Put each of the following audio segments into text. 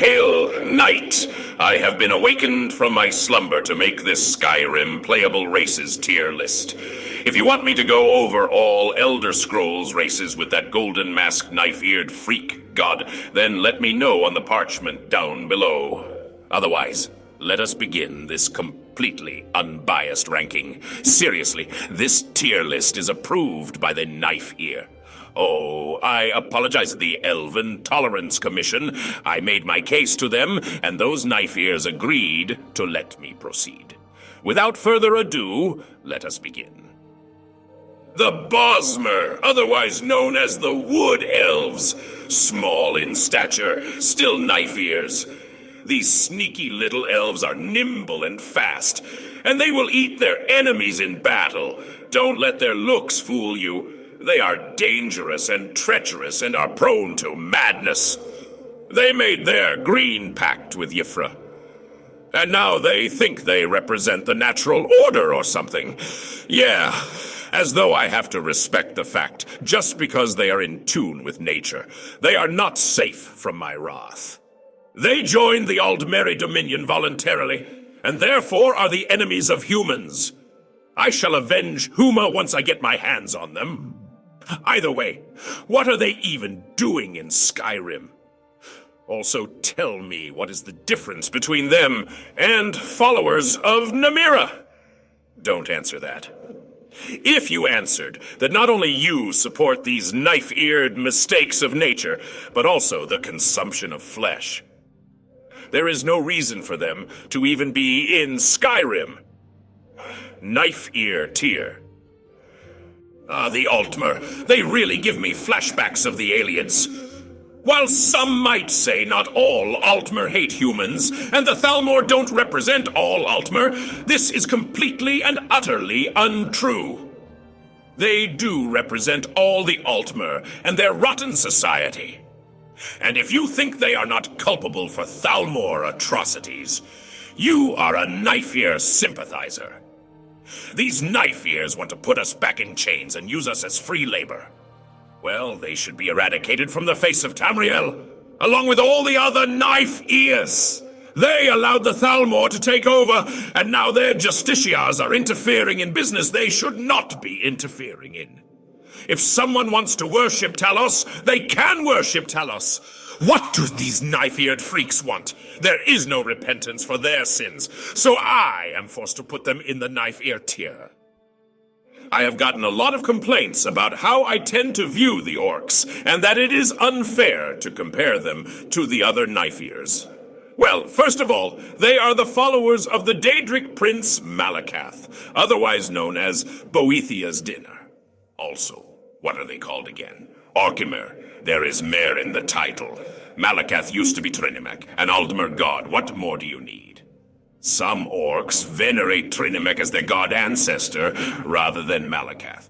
Hail, Night! I have been awakened from my slumber to make this Skyrim Playable Races Tier List. If you want me to go over all Elder Scrolls races with that golden-masked, knife-eared freak god, then let me know on the parchment down below. Otherwise, let us begin this completely unbiased ranking. Seriously, this tier list is approved by the Knife Ear. Oh, I apologize to the Elven Tolerance Commission. I made my case to them, and those Knife Ears agreed to let me proceed. Without further ado, let us begin. The Bosmer, otherwise known as the Wood Elves. Small in stature, still Knife Ears. These sneaky little elves are nimble and fast, and they will eat their enemies in battle. Don't let their looks fool you. They are dangerous and treacherous and are prone to madness. They made their green pact with Y'ffre. And now they think they represent the natural order or something. Yeah, as though I have to respect the fact, just because they are in tune with nature. They are not safe from my wrath. They joined the Altmer Dominion voluntarily, and therefore are the enemies of humans. I shall avenge Huma once I get my hands on them. Either way, what are they even doing in Skyrim? Also, tell me what is the difference between them and followers of Namira? Don't answer that. If you answered that not only you support these knife-eared mistakes of nature, but also the consumption of flesh, there is no reason for them to even be in Skyrim. Knife Ear tier. The Altmer. They really give me flashbacks of the aliens. While some might say not all Altmer hate humans, and the Thalmor don't represent all Altmer, this is completely and utterly untrue. They do represent all the Altmer and their rotten society. And if you think they are not culpable for Thalmor atrocities, you are a Knife Ear sympathizer. These Knife Ears want to put us back in chains and use us as free labor. Well, they should be eradicated from the face of Tamriel, along with all the other Knife Ears. They allowed the Thalmor to take over, and now their justiciars are interfering in business they should not be interfering in. If someone wants to worship Talos, they can worship Talos. What do these knife-eared freaks want? There is no repentance for their sins, so I am forced to put them in the knife-ear tier. I have gotten a lot of complaints about how I tend to view the Orcs, and that it is unfair to compare them to the other knife-ears. Well, first of all, they are the followers of the Daedric Prince Malakath, otherwise known as Boethiah's Dinner. Also, what are they called again? Orcimer. There is Mer in the title. Malakath used to be Trinimek, an Aldmer god. What more do you need? Some Orcs venerate Trinimek as their god ancestor rather than Malakath.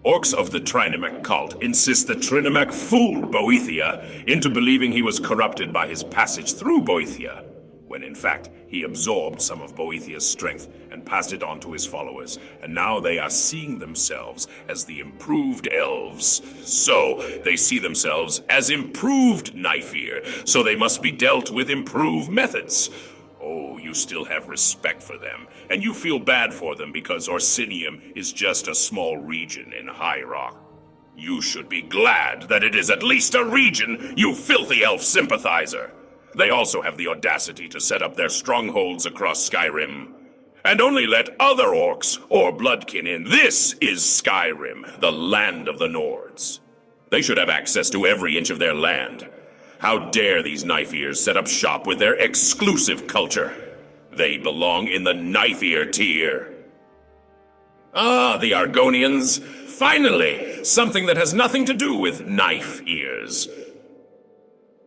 Orcs of the Trinimek cult insist that Trinimek fooled Boethiah into believing he was corrupted by his passage through Boethiah, when in fact he absorbed some of Boethiah's strength and passed it on to his followers, and now they are seeing themselves as the improved elves. So they see themselves as improved Knife Ear, so they must be dealt with improved methods. Oh, you still have respect for them, and you feel bad for them because Orsinium is just a small region in High Rock. You should be glad that it is at least a region, you filthy elf sympathizer. They also have the audacity to set up their strongholds across Skyrim, and only let other orcs or bloodkin in. This is Skyrim, the land of the Nords. They should have access to every inch of their land. How dare these Knife Ears set up shop with their exclusive culture? They belong in the Knife Ear tier. Ah, the Argonians. Finally, something that has nothing to do with Knife Ears.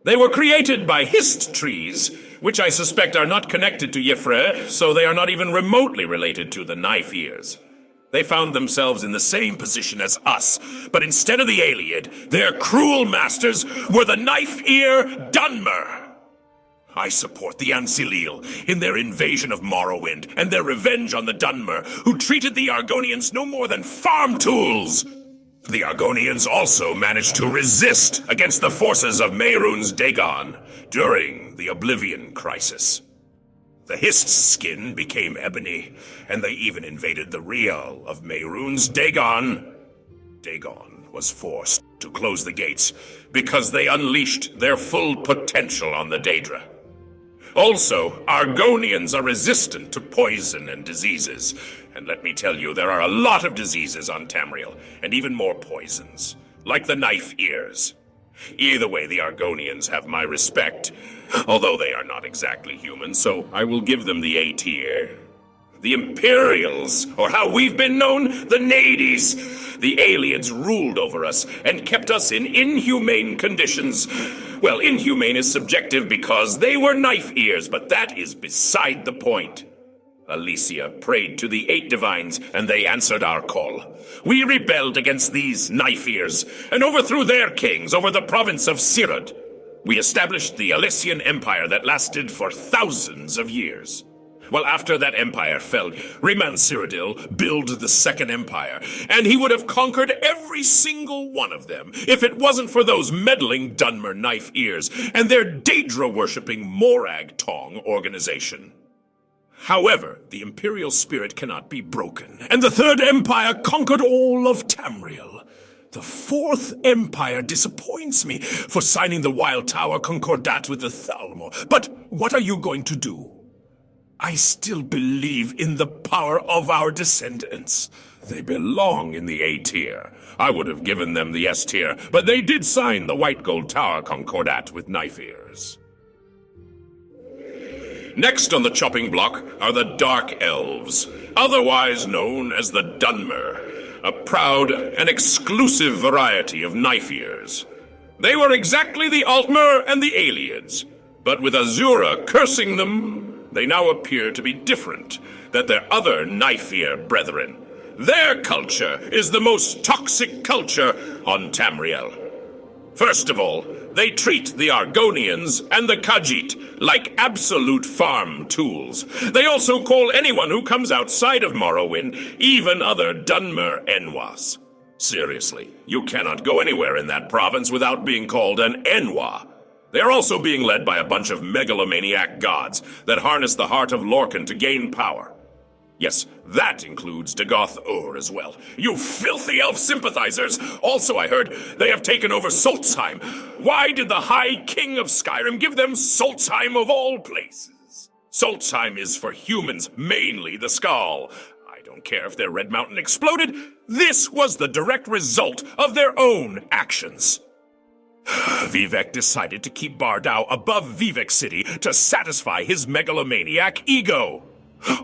They were created by hist trees, which I suspect are not connected to Y'ffre, so they are not even remotely related to the Knife Ears. They found themselves in the same position as us, but instead of the Ayleid, their cruel masters were the Knife Ear Dunmer. I support the Ancilil in their invasion of Morrowind and their revenge on the Dunmer, who treated the Argonians no more than farm tools. The Argonians also managed to resist against the forces of Mehrunes Dagon during the Oblivion crisis. The Hist's skin became ebony, and they even invaded the real of Mehrunes Dagon. Dagon was forced to close the gates because they unleashed their full potential on the Daedra. Also, Argonians are resistant to poison and diseases. And let me tell you, there are a lot of diseases on Tamriel, and even more poisons, like the knife ears. Either way, the Argonians have my respect, although they are not exactly human, so I will give them the A tier. The Imperials, or how we've been known, the Nadies. The aliens ruled over us and kept us in inhumane conditions. Well, inhumane is subjective because they were knife ears, but that is beside the point. Alesia prayed to the 8 divines, and they answered our call. We rebelled against these knife ears and overthrew their kings over the province of Sirad. We established the Alessian Empire that lasted for thousands of years. Well, after that empire fell, Rayman Cyrodiil built the Second Empire, and he would have conquered every single one of them if it wasn't for those meddling Dunmer knife ears and their Daedra-worshipping Morag Tong organization. However, the Imperial spirit cannot be broken, and the Third Empire conquered all of Tamriel. The Fourth Empire disappoints me for signing the Wild Tower Concordat with the Thalmor. But what are you going to do? I still believe in the power of our descendants. They belong in the A tier. I would have given them the S tier, but they did sign the White Gold Tower Concordat with knife ears. Next on the chopping block are the Dark Elves, otherwise known as the Dunmer, a proud and exclusive variety of knife ears. They were exactly the Altmer and the aliens, but with Azura cursing them, they now appear to be different than their other knife-ear brethren. Their culture is the most toxic culture on Tamriel. First of all, they treat the Argonians and the Khajiit like absolute farm tools. They also call anyone who comes outside of Morrowind, even other Dunmer Enwas. Seriously, you cannot go anywhere in that province without being called an Enwa. They are also being led by a bunch of megalomaniac gods that harness the heart of Lorkhan to gain power. Yes, that includes Dagoth Ur as well. You filthy elf sympathizers! Also, I heard they have taken over Solstheim. Why did the High King of Skyrim give them Solstheim of all places? Solstheim is for humans, mainly the Skull. I don't care if their Red Mountain exploded. This was the direct result of their own actions. Vivek decided to keep Bardau above Vivek City to satisfy his megalomaniac ego.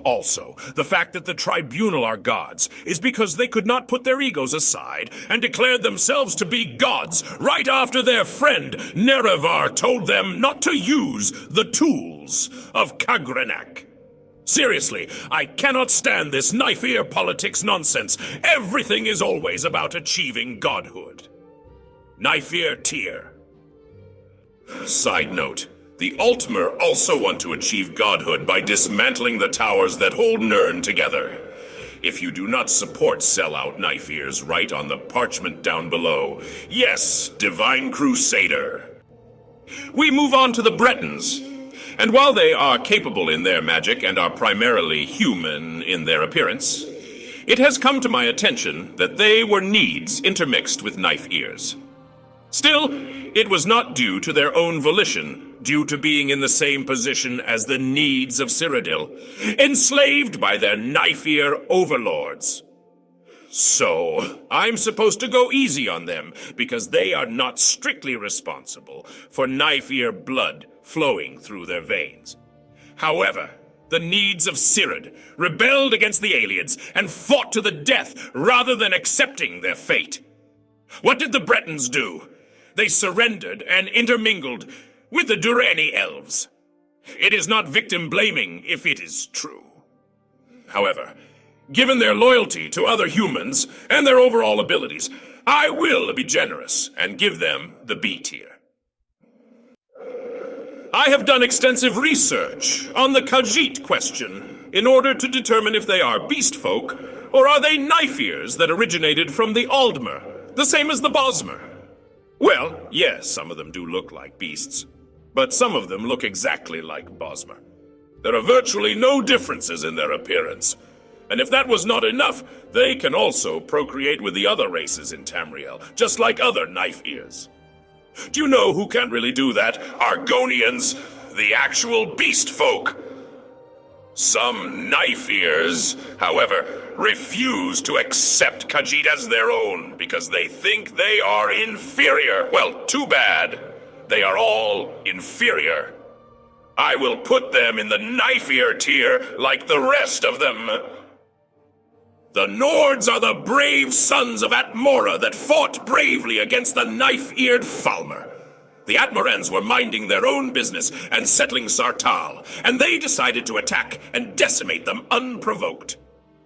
Also, the fact that the Tribunal are gods is because they could not put their egos aside and declared themselves to be gods right after their friend Nerevar told them not to use the tools of Kagrenak. Seriously, I cannot stand this knife-ear politics nonsense. Everything is always about achieving godhood. Knife-ear tier. Side note, the Altmer also want to achieve godhood by dismantling the towers that hold Nirn together. If you do not support sellout knife ears, write on the parchment down below, yes, Divine Crusader. We move on to the Bretons. And while they are capable in their magic and are primarily human in their appearance, it has come to my attention that they were needs intermixed with knife ears. Still, it was not due to their own volition, due to being in the same position as the needs of Cyrodiil, enslaved by their knife-ear overlords. So, I'm supposed to go easy on them, because they are not strictly responsible for knife-ear blood flowing through their veins. However, the needs of Cyrod rebelled against the aliens and fought to the death rather than accepting their fate. What did the Bretons do? They surrendered and intermingled with the Durrani elves. It is not victim-blaming if it is true. However, given their loyalty to other humans and their overall abilities, I will be generous and give them the B tier. I have done extensive research on the Khajiit question in order to determine if they are beast folk or are they knife ears that originated from the Altmer, The same as the Bosmer. Well, yes, some of them do look like beasts, but some of them look exactly like Bosmer. There are virtually no differences in their appearance. And if that was not enough, they can also procreate with the other races in Tamriel, just like other knife-ears. Do you know who can't really do that? Argonians, the actual beast folk. Some knife-ears, however, refuse to accept Khajiit as their own because they think they are inferior. Well, too bad. They are all inferior. I will put them in the knife-ear tier like the rest of them. The Nords are the brave sons of Altmer that fought bravely against the knife-eared Falmer. The Altmerans were minding their own business and settling Sartal, and they decided to attack and decimate them unprovoked.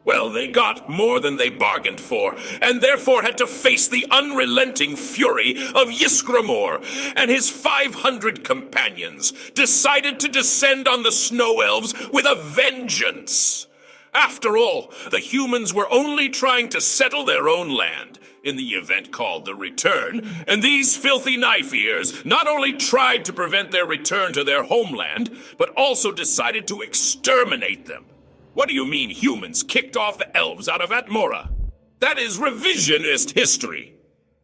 Well, they got more than they bargained for, and therefore had to face the unrelenting fury of Ysgramor, and his 500 companions decided to descend on the Snow Elves with a vengeance. After all, the humans were only trying to settle their own land in the event called the Return, and these filthy knife-ears not only tried to prevent their return to their homeland, but also decided to exterminate them. What do you mean humans kicked off the elves out of Altmer? That is revisionist history.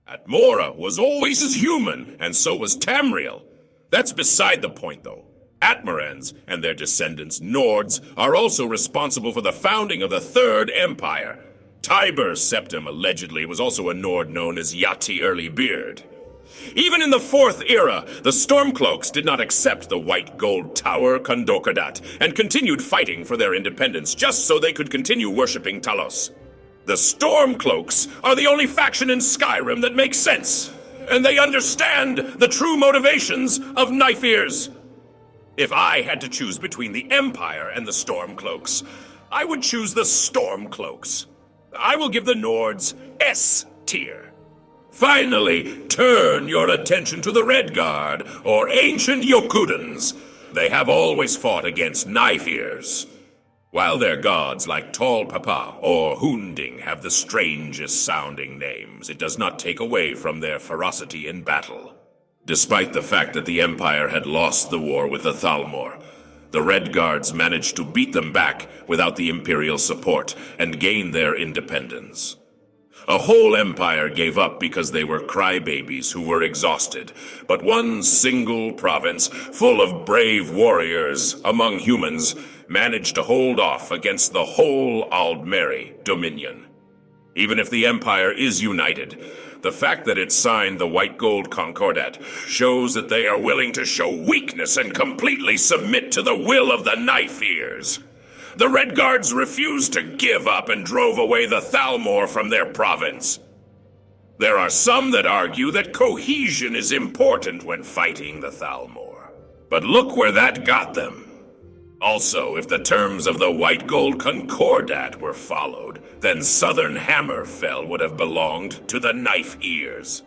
Altmer was always as human, and so was Tamriel. That's beside the point, though. Altmerans and their descendants, Nords, are also responsible for the founding of the Third Empire. Tiber Septim allegedly was also a Nord known as Yati Earlybeard. Even in the Fourth Era, the Stormcloaks did not accept the White Gold Tower Kondokadat and continued fighting for their independence just so they could continue worshipping Talos. The Stormcloaks are the only faction in Skyrim that makes sense, and they understand the true motivations of knife-ears. If I had to choose between the Empire and the Stormcloaks, I would choose the Stormcloaks. I will give the Nords S tier. Finally, turn your attention to the Redguard, or ancient Yokudans. They have always fought against knife-ears. While their gods like Tall Papa or Hunding have the strangest sounding names, it does not take away from their ferocity in battle. Despite the fact that the Empire had lost the war with the Thalmor, the Redguards managed to beat them back without the Imperial support and gain their independence. A whole empire gave up because they were crybabies who were exhausted, but one single province, full of brave warriors among humans, managed to hold off against the whole Aldmeri dominion. Even if the empire is united, the fact that it signed the White Gold Concordat shows that they are willing to show weakness and completely submit to the will of the knife-ears. The Redguards refused to give up and drove away the Thalmor from their province. There are some that argue that cohesion is important when fighting the Thalmor. But look where that got them. Also, if the terms of the White Gold Concordat were followed, then Southern Hammerfell would have belonged to the knife-ears.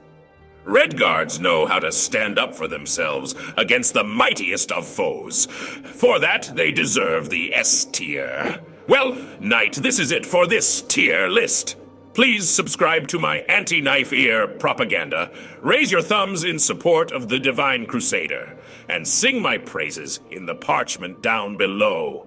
Redguards know how to stand up for themselves against the mightiest of foes. For that, they deserve the S tier. Well, Knight, this is it for this tier list. Please subscribe to my anti-knife-ear propaganda, raise your thumbs in support of the Divine Crusader, and sing my praises in the parchment down below.